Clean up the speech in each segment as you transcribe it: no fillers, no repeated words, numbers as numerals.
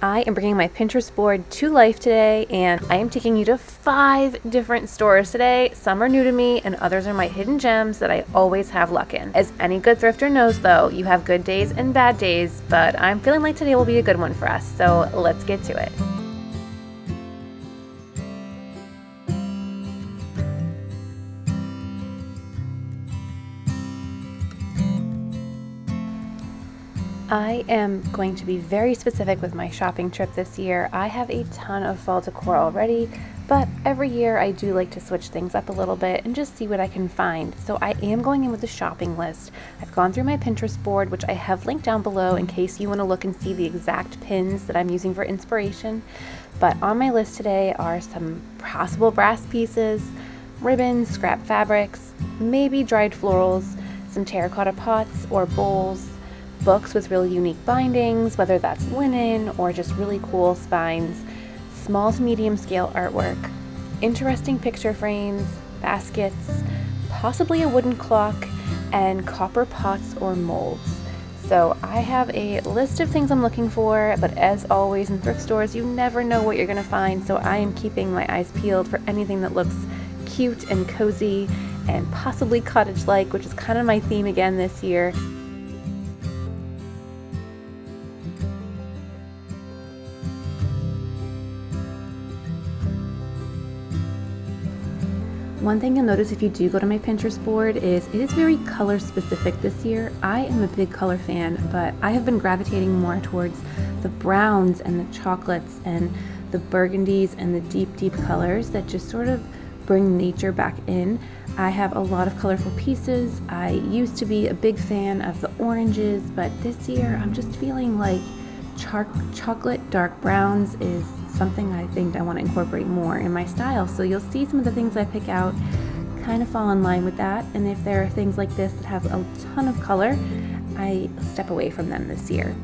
I am bringing my Pinterest board to life today, and I am taking you to 5 different stores today. Some are new to me and others are my hidden gems that I always have luck in. As any good thrifter knows though, you have good days and bad days, but I'm feeling like today will be a good one for us, so let's get to it. I am going to be very specific with my shopping trip this year. I have a ton of fall decor already, but every year I do like to switch things up a little bit and just see what I can find. So I am going in with a shopping list. I've gone through my Pinterest board, which I have linked down below in case you want to look and see the exact pins that I'm using for inspiration. But on my list today are some possible brass pieces, ribbons, scrap fabrics, maybe dried florals, some terracotta pots or bowls, books with really unique bindings, whether that's linen or just really cool spines, small to medium scale artwork, interesting picture frames, baskets, possibly a wooden clock, and copper pots or molds. So I have a list of things I'm looking for, but as always in thrift stores, you never know what you're going to find, so I am keeping my eyes peeled for anything that looks cute and cozy and possibly cottage-like, which is kind of my theme again this year. One thing you'll notice if you do go to my Pinterest board is it is very color specific this year. I am a big color fan, but I have been gravitating more towards the browns and the chocolates and the burgundies and the deep colors that just sort of bring nature back in. I have a lot of colorful pieces. I used to be a big fan of the oranges, but this year I'm just feeling like chocolate dark browns is something I think I want to incorporate more in my style. So you'll see some of the things I pick out kind of fall in line with that. And if there are things like this that have a ton of color, I step away from them this year.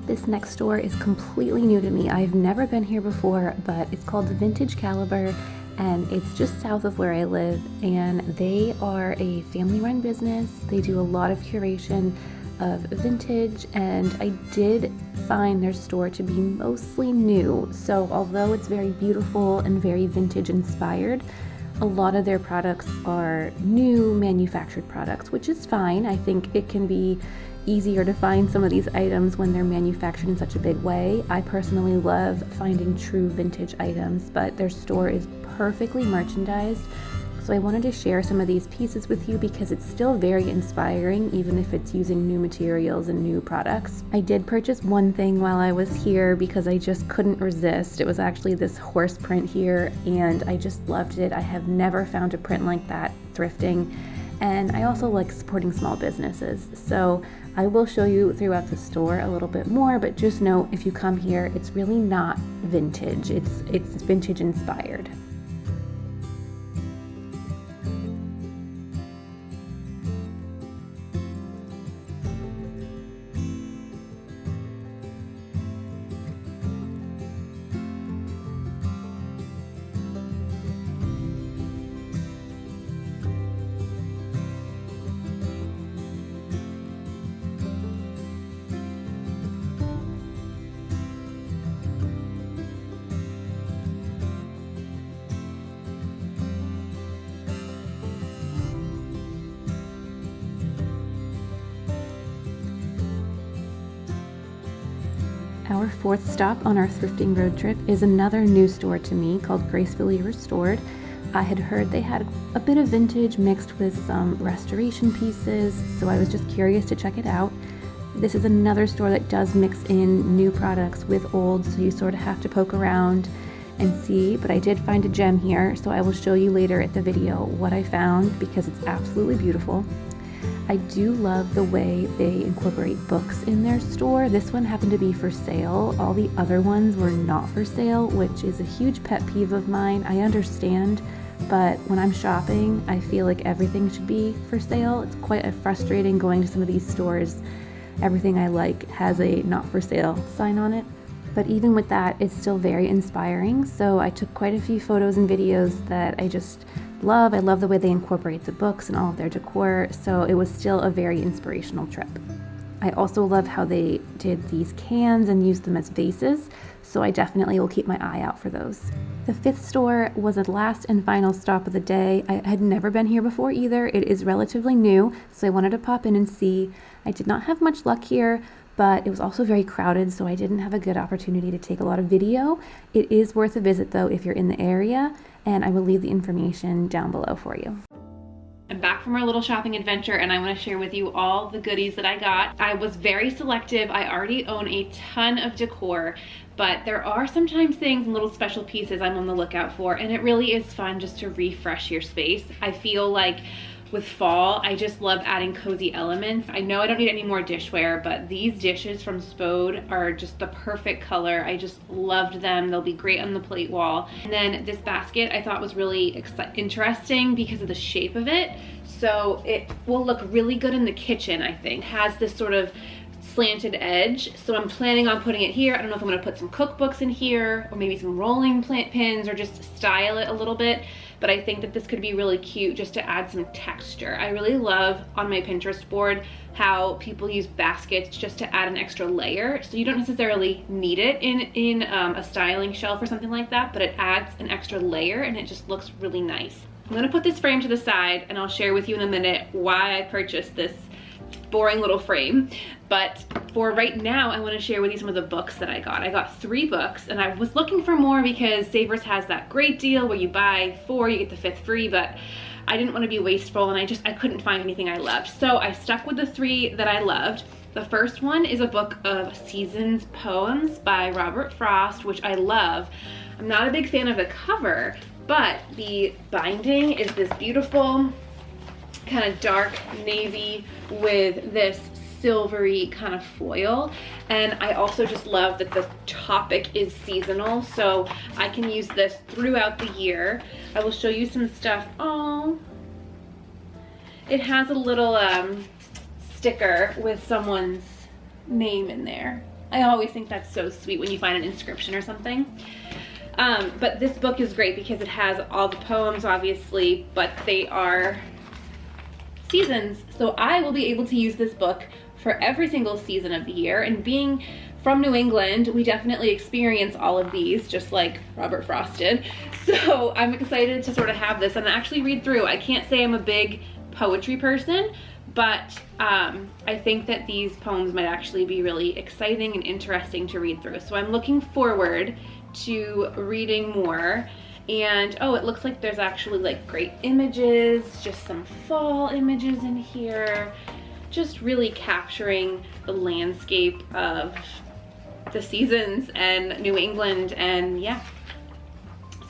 This next store is completely new to me. I've never been here before, but it's called the Vintage Caliber, and it's just south of where I live, and they are a family-run business. They do a lot of curation of vintage, and I did find their store to be mostly new. So although it's very beautiful and very vintage inspired, a lot of their products are new manufactured products, which is fine. I think it can be easier to find some of these items when they're manufactured in such a big way. I personally love finding true vintage items, but their store is perfectly merchandised. So I wanted to share some of these pieces with you because it's still very inspiring, even if it's using new materials and new products. I did purchase one thing while I was here because I just couldn't resist. It was actually this horse print here, and I just loved it. I have never found a print like that thrifting, and I also like supporting small businesses. So I will show you throughout the store a little bit more, but just know if you come here, it's really not vintage. It's vintage inspired. Our fourth stop on our thrifting road trip is another new store to me called Gracefully Restored. I had heard they had a bit of vintage mixed with some restoration pieces, so I was just curious to check it out. This is another store that does mix in new products with old, so you sort of have to poke around and see, but I did find a gem here, so I will show you later at the video what I found because it's absolutely beautiful. I do love the way they incorporate books in their store. This one happened to be for sale. All the other ones were not for sale, which is a huge pet peeve of mine. I understand, but when I'm shopping, I feel like everything should be for sale. It's quite frustrating going to some of these stores. Everything I like has a not for sale sign on it. But even with that, it's still very inspiring. So I took quite a few photos and videos that I just love. I love the way they incorporate the books and all of their decor, so it was still a very inspirational trip. I also love how they did these cans and used them as vases, so I definitely will keep my eye out for those. The fifth store was the last and final stop of the day. I had never been here before either. It is relatively new, so I wanted to pop in and see. I did not have much luck here, but it was also very crowded, so I didn't have a good opportunity to take a lot of video. It is worth a visit though if you're in the area, and I will leave the information down below for you. I'm back from our little shopping adventure, and I want to share with you all the goodies that I got. I was very selective. I already own a ton of decor, but there are sometimes things and little special pieces I'm on the lookout for, and it really is fun just to refresh your space. I feel like with fall, I just love adding cozy elements. I know I don't need any more dishware, but these dishes from Spode are just the perfect color. I just loved them. They'll be great on the plate wall. And then this basket I thought was really interesting because of the shape of it. So it will look really good in the kitchen, I think. It has this sort of slanted edge, so I'm planning on putting it here. I don't know if I'm going to put some cookbooks in here or maybe some rolling plant pins or just style it a little bit, but I think that this could be really cute just to add some texture. I really love on my Pinterest board how people use baskets just to add an extra layer, so you don't necessarily need it in a styling shelf or something like that, but it adds an extra layer and it just looks really nice. I'm going to put this frame to the side and I'll share with you in a minute why I purchased this boring little frame, but for right now I want to share with you some of the books that I got. I got 3 books, and I was looking for more because Savers has that great deal where you buy 4 you get the 5th free, but I didn't want to be wasteful and I couldn't find anything I loved, so I stuck with the 3 that I loved. The first one is a book of Seasons poems by Robert Frost, which I love. I'm not a big fan of the cover, but the binding is this beautiful kind of dark navy with this silvery kind of foil, and I also just love that the topic is seasonal, so I can use this throughout the year. I will show you some stuff. Oh, it has a little sticker with someone's name in there. I always think that's so sweet when you find an inscription or something. But this book is great because it has all the poems obviously, but they are seasons, so I will be able to use this book for every single season of the year. And being from New England, we definitely experience all of these, just like Robert Frost did. So I'm excited to sort of have this and actually read through. I can't say I'm a big poetry person, but I think that these poems might actually be really exciting and interesting to read through. So I'm looking forward to reading more. And oh, it looks like there's actually like great images, just some fall images in here, just really capturing the landscape of the seasons and New England. And yeah,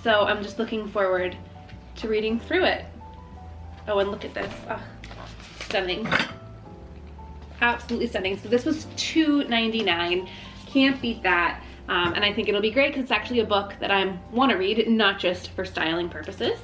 so I'm just looking forward to reading through it. Oh, and look at this. Oh, stunning. Absolutely stunning. So this was $2.99. Can't beat that. And I think it'll be great because it's actually a book that I want to read, not just for styling purposes.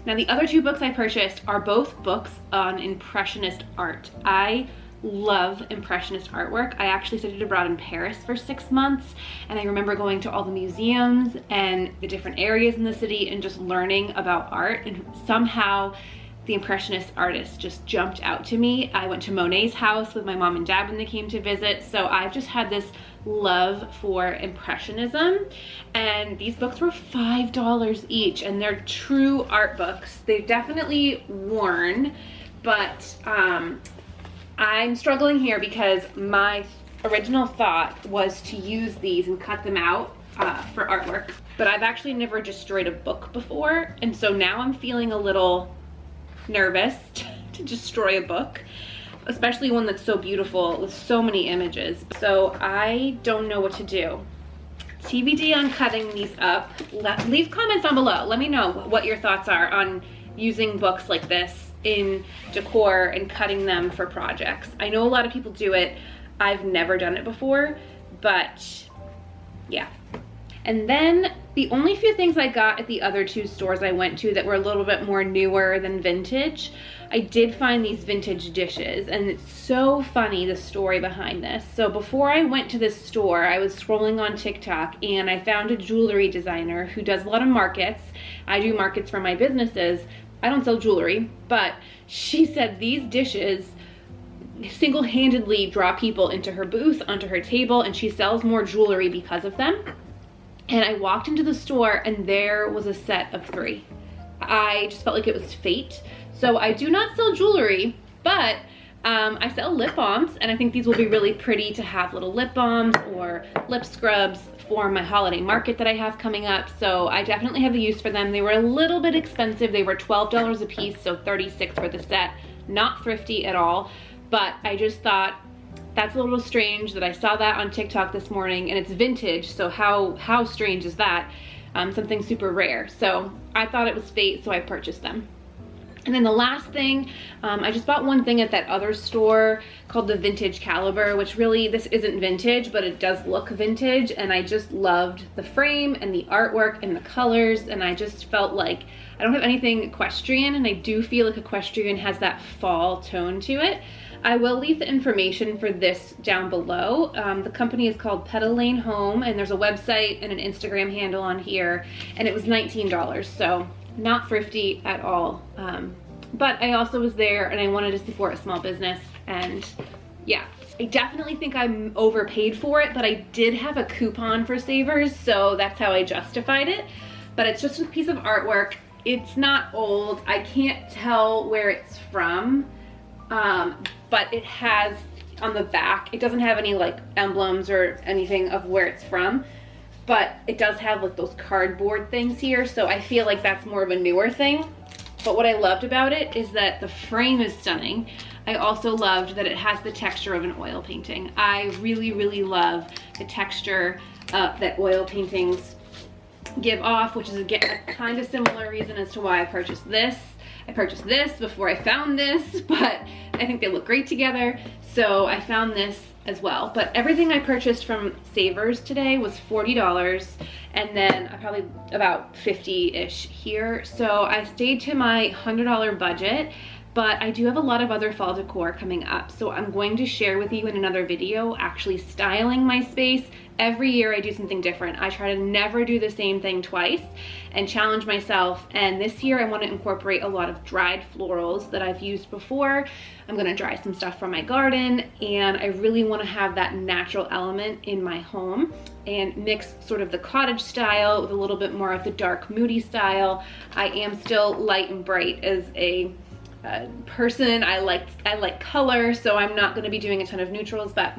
Now, the other two books I purchased are both books on Impressionist art. I love Impressionist artwork. I actually studied abroad in Paris for 6 months, and I remember going to all the museums and the different areas in the city and just learning about art, and somehow the Impressionist artist just jumped out to me. I went to Monet's house with my mom and dad when they came to visit, so I've just had this love for Impressionism, and these books were $5 each, and they're true art books. They've definitely worn, but I'm struggling here because my original thought was to use these and cut them out for artwork, but I've actually never destroyed a book before, and so now I'm feeling a little nervous to destroy a book, especially one that's so beautiful with so many images. So I don't know what to do. TBD on cutting these up. Leave comments down below. Let me know what your thoughts are on using books like this in decor and cutting them for projects. I know a lot of people do it. I've never done it before, but yeah. And then the only few things I got at the other two stores I went to that were a little bit more newer than vintage, I did find these vintage dishes, and it's so funny, the story behind this. So before I went to this store, I was scrolling on TikTok and I found a jewelry designer who does a lot of markets. I do markets for my businesses. I don't sell jewelry, but she said these dishes single-handedly draw people into her booth, onto her table, and she sells more jewelry because of them. And I walked into the store and there was a set of 3. I just felt like it was fate. So I do not sell jewelry, but I sell lip balms, and I think these will be really pretty to have little lip balms or lip scrubs for my holiday market that I have coming up. So I definitely have a use for them. They were a little bit expensive. They were $12 a piece, so $36 for the set. Not thrifty at all, but I just thought, that's a little strange that I saw that on TikTok this morning, and it's vintage, so how strange is that? Something super rare. So I thought it was fate, so I purchased them. And then the last thing, I just bought one thing at that other store called the Vintage Caliber, which really, this isn't vintage, but it does look vintage, and I just loved the frame and the artwork and the colors, and I just felt like I don't have anything equestrian, and I do feel like equestrian has that fall tone to it. I will leave the information for this down below. The company is called Petal Lane Home, and there's a website and an Instagram handle on here, and it was $19, so not thrifty at all. But I also was there and I wanted to support a small business, and yeah, I definitely think I'm overpaid for it, but I did have a coupon for savers, so that's how I justified it. But it's just a piece of artwork. It's not old. I can't tell where it's from. But it has on the back, it doesn't have any like emblems or anything of where it's from, but it does have like those cardboard things here, so I feel like that's more of a newer thing. But what I loved about it is that the frame is stunning. I also loved that it has the texture of an oil painting. I really, really love the texture that oil paintings give off, which is again a kind of similar reason as to why I purchased this. I purchased this before I found this, but I think they look great together, so I found this as well. But everything I purchased from Savers today was $40, and then probably about 50-ish here. So I stayed to my $100 budget, but I do have a lot of other fall decor coming up. So I'm going to share with you in another video actually styling my space. Every year I do something different. I try to never do the same thing twice and challenge myself. And this year I want to incorporate a lot of dried florals that I've used before. I'm going to dry some stuff from my garden, and I really want to have that natural element in my home and mix sort of the cottage style with a little bit more of the dark moody style. I am still light and bright as a person. I like color, so I'm not going to be doing a ton of neutrals, but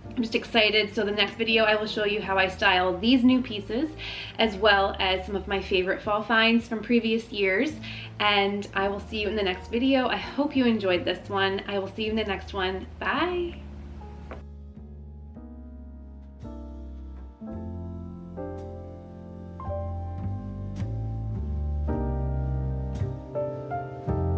I'm just excited. So the next video I will show you how I style these new pieces, as well as some of my favorite fall finds from previous years. And I will see you in the next video. I hope you enjoyed this one. I will see you in the next one. Bye.